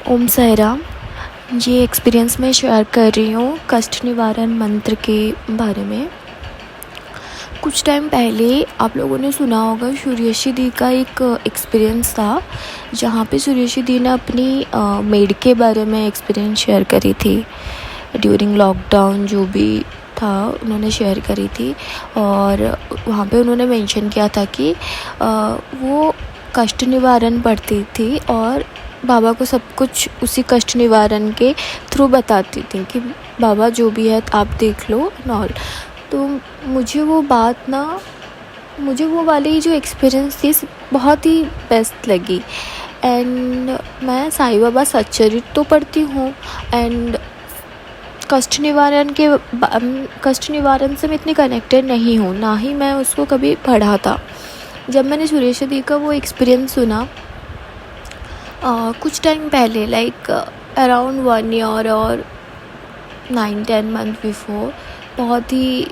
ओम साई राम। ये एक्सपीरियंस मैं शेयर कर रही हूँ कष्ट निवारण मंत्र के बारे में। कुछ टाइम पहले आप लोगों ने सुना होगा सूर्यश्री दी का एक एक्सपीरियंस था, जहाँ पे सूर्यश्री दी ने अपनी मेड के बारे में एक्सपीरियंस शेयर करी थी। ड्यूरिंग लॉकडाउन जो भी था उन्होंने शेयर करी थी, और वहाँ पे उन्होंने मेंशन किया था कि वो कष्ट निवारण पढ़ती थी और बाबा को सब कुछ उसी कष्ट निवारण के थ्रू बताती थी कि बाबा जो भी है आप देख लो नॉल। तो मुझे वो वाली जो एक्सपीरियंस थी बहुत ही बेस्ट लगी। एंड मैं साईं बाबा सच्चरित्र तो पढ़ती हूँ, एंड कष्ट निवारण से मैं इतनी कनेक्टेड नहीं हूँ, ना ही मैं उसको कभी पढ़ा था। जब मैंने सूर्यश्री दी का वो एक्सपीरियंस सुना कुछ टाइम पहले, लाइक अराउंड 1 ईयर और 9-10 मंथ बिफोर, बहुत ही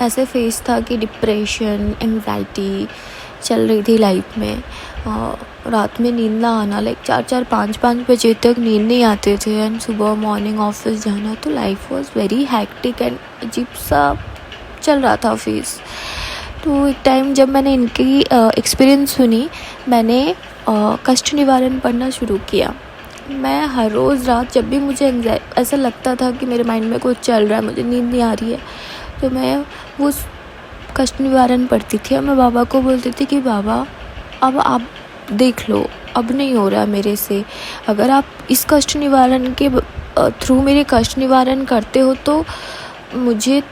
ऐसे फेस था कि डिप्रेशन, एंग्जाइटी चल रही थी लाइफ में। रात में नींद ना आना, लाइक 4-5 बजे तक नींद नहीं आते थे, एंड सुबह मॉर्निंग ऑफिस जाना, तो life was very hectic and अजीब सा चल रहा था फेस। तो एक टाइम जब मैंने इनकी एक्सपीरियंस सुनी, मैंने कष्ट निवारण पढ़ना शुरू किया। मैं हर रोज़ रात जब भी मुझे ऐसा लगता था कि मेरे माइंड में कुछ चल रहा है, मुझे नींद नहीं आ रही है, तो मैं वो कष्ट निवारण पढ़ती थी और मैं बाबा को बोलती थी कि बाबा अब आप देख लो, अब नहीं हो रहा मेरे से। अगर आप इस कष्ट निवारण के थ्रू मेरे कष्ट निवारण करते हो तो मुझे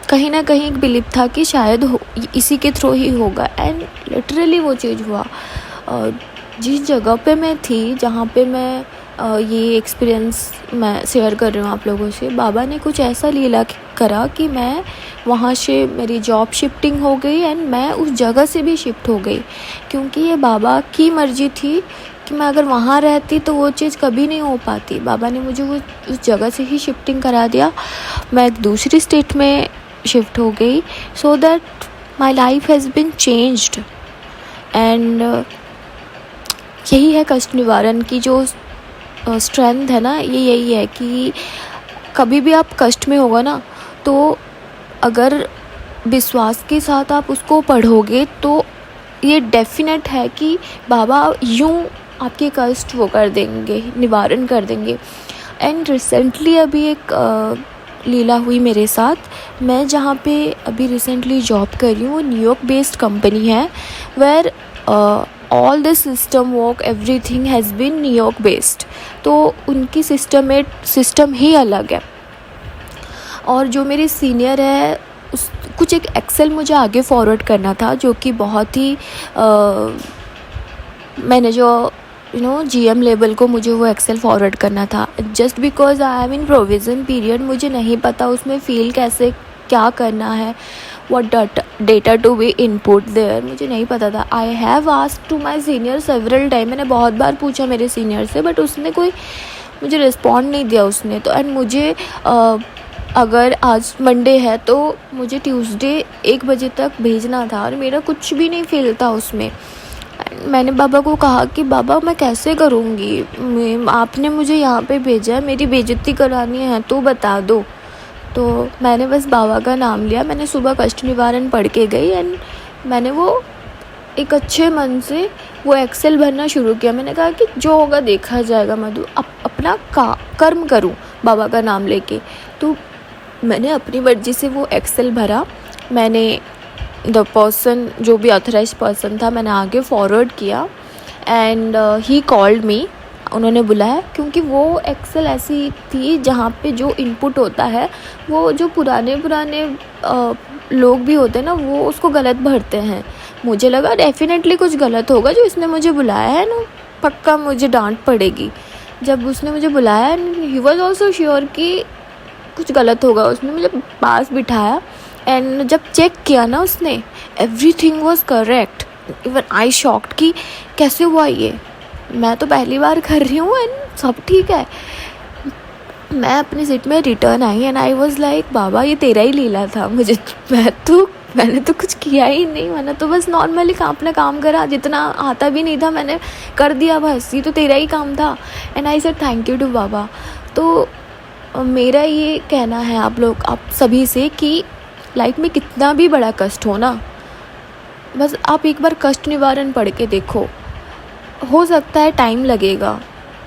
कहीं ना कहीं एक बिलीव था कि शायद इसी के थ्रू ही होगा। एंड लिटरली वो चीज़ हुआ। जिस जगह पे मैं थी, जहाँ पे मैं ये एक्सपीरियंस मैं शेयर कर रही हूँ आप लोगों से, बाबा ने कुछ ऐसा लीला करा कि मैं वहाँ से, मेरी जॉब शिफ्टिंग हो गई एंड मैं उस जगह से भी शिफ्ट हो गई, क्योंकि ये बाबा की मर्ज़ी थी कि मैं अगर वहाँ रहती तो वो चीज़ कभी नहीं हो पाती। बाबा ने मुझे वो उस जगह से ही शिफ्टिंग करा दिया। मैं एक दूसरी स्टेट में शिफ्ट हो गई, so that my life has been changed. And यही है कष्ट निवारण की जो स्ट्रेंथ है ना, ये यही है कि कभी भी आप कष्ट में होगा ना, तो अगर विश्वास के साथ आप उसको पढ़ोगे तो ये डेफिनेट है कि बाबा यूँ आपके कष्ट वो कर देंगे, निवारण कर देंगे। एंड रिसेंटली अभी एक लीला हुई मेरे साथ। मैं जहाँ पे अभी रिसेंटली जॉब कर रही हूँ, वो न्यूयॉर्क बेस्ड कंपनी है, where all the system work, everything has been New York based. तो उनकी सिस्टम ही अलग है। और जो मेरे सीनियर है कुछ एक एक्सेल मुझे आगे फॉरवर्ड करना था, जो कि बहुत ही मैंने जो जीएम लेवल को मुझे वो एक्सेल फॉरवर्ड करना था। Just because I am in provision period, मुझे नहीं पता उसमें फील कैसे क्या करना है, what data to be input there, मुझे नहीं पता था। I have asked to my senior several time, मैंने बहुत बार पूछा मेरे सीनियर से, बट उसने कोई मुझे रिस्पॉन्ड नहीं दिया उसने। तो एंड मुझे अगर आज मंडे है तो मुझे ट्यूसडे 1 बजे तक भेजना था, और मेरा कुछ भी नहीं फील था उसमें। मैंने बाबा को कहा कि बाबा मैं कैसे करूँगी, आपने मुझे यहाँ पे भेजा है, मेरी बेइज्जती करानी है तो बता दो। तो मैंने बस बाबा का नाम लिया, मैंने सुबह कष्ट निवारण पढ़ के गई, एंड मैंने वो एक अच्छे मन से वो एक्सेल भरना शुरू किया। मैंने कहा कि जो होगा देखा जाएगा, मधु अपना कर्म करूं बाबा का नाम लेके। तो मैंने अपनी मर्जी से वो एक्सेल भरा। मैंने द पर्सन, जो भी ऑथराइज्ड पर्सन था, मैंने आगे फॉरवर्ड किया, एंड ही कॉल्ड मी, उन्होंने बुलाया, क्योंकि वो एक्सेल ऐसी थी जहाँ पे जो इनपुट होता है वो जो पुराने लोग भी होते हैं ना, वो उसको गलत भरते हैं। मुझे लगा डेफिनेटली कुछ गलत होगा, जो इसने मुझे बुलाया है ना, पक्का मुझे डांट पड़ेगी। जब उसने मुझे बुलाया, ही वॉज ऑल्सो श्योर कि कुछ गलत होगा, उसने मुझे पास बिठाया, एंड जब चेक किया ना उसने, everything was correct. Even I shocked कि कैसे हुआ ये, मैं तो पहली बार कर रही हूँ एंड सब ठीक है। मैं अपनी सीट में रिटर्न आई, एंड आई वाज लाइक बाबा ये तेरा ही लीला था, मैं तो मैंने तो कुछ किया ही नहीं, मैंने तो बस नॉर्मली अपना काम करा, जितना आता भी नहीं था मैंने कर दिया, बस ये तो तेरा ही काम था। And I said thank you to बाबा। तो मेरा ये कहना है आप सभी से कि लाइफ में कितना भी बड़ा कष्ट हो ना, बस आप एक बार कष्ट निवारण पढ़ के देखो। हो सकता है टाइम लगेगा,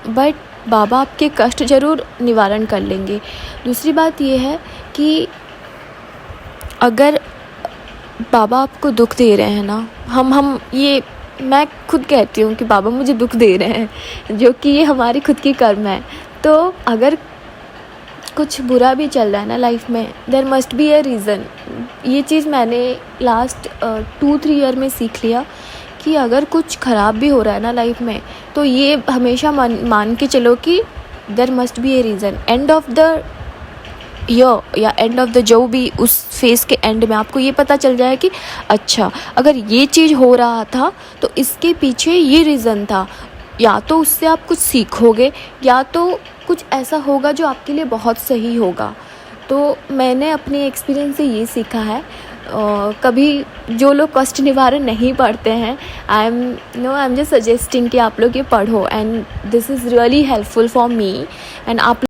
बट बाबा आपके कष्ट ज़रूर निवारण कर लेंगे। दूसरी बात ये है कि अगर बाबा आपको दुख दे रहे हैं ना, हम ये मैं खुद कहती हूँ कि बाबा मुझे दुख दे रहे हैं, जो कि ये हमारी खुद की कर्म है। तो अगर कुछ बुरा भी चल रहा है ना लाइफ में, there must be a reason. ये चीज़ मैंने लास्ट 2-3 ईयर में सीख लिया कि अगर कुछ ख़राब भी हो रहा है ना लाइफ में, तो ये हमेशा मान के चलो कि there must be a reason. End of the year या एंड ऑफ द जो भी उस फेज़ के एंड में आपको ये पता चल जाए कि अच्छा, अगर ये चीज़ हो रहा था तो इसके पीछे ये रीज़न था। या तो उससे आप कुछ सीखोगे, या तो कुछ ऐसा होगा जो आपके लिए बहुत सही होगा। तो मैंने अपने एक्सपीरियंस से ये सीखा है। कभी जो लोग कष्ट निवारण नहीं पढ़ते हैं, आई एम जस्ट सजेस्टिंग कि आप लोग ये पढ़ो, and this is really helpful for me. And आप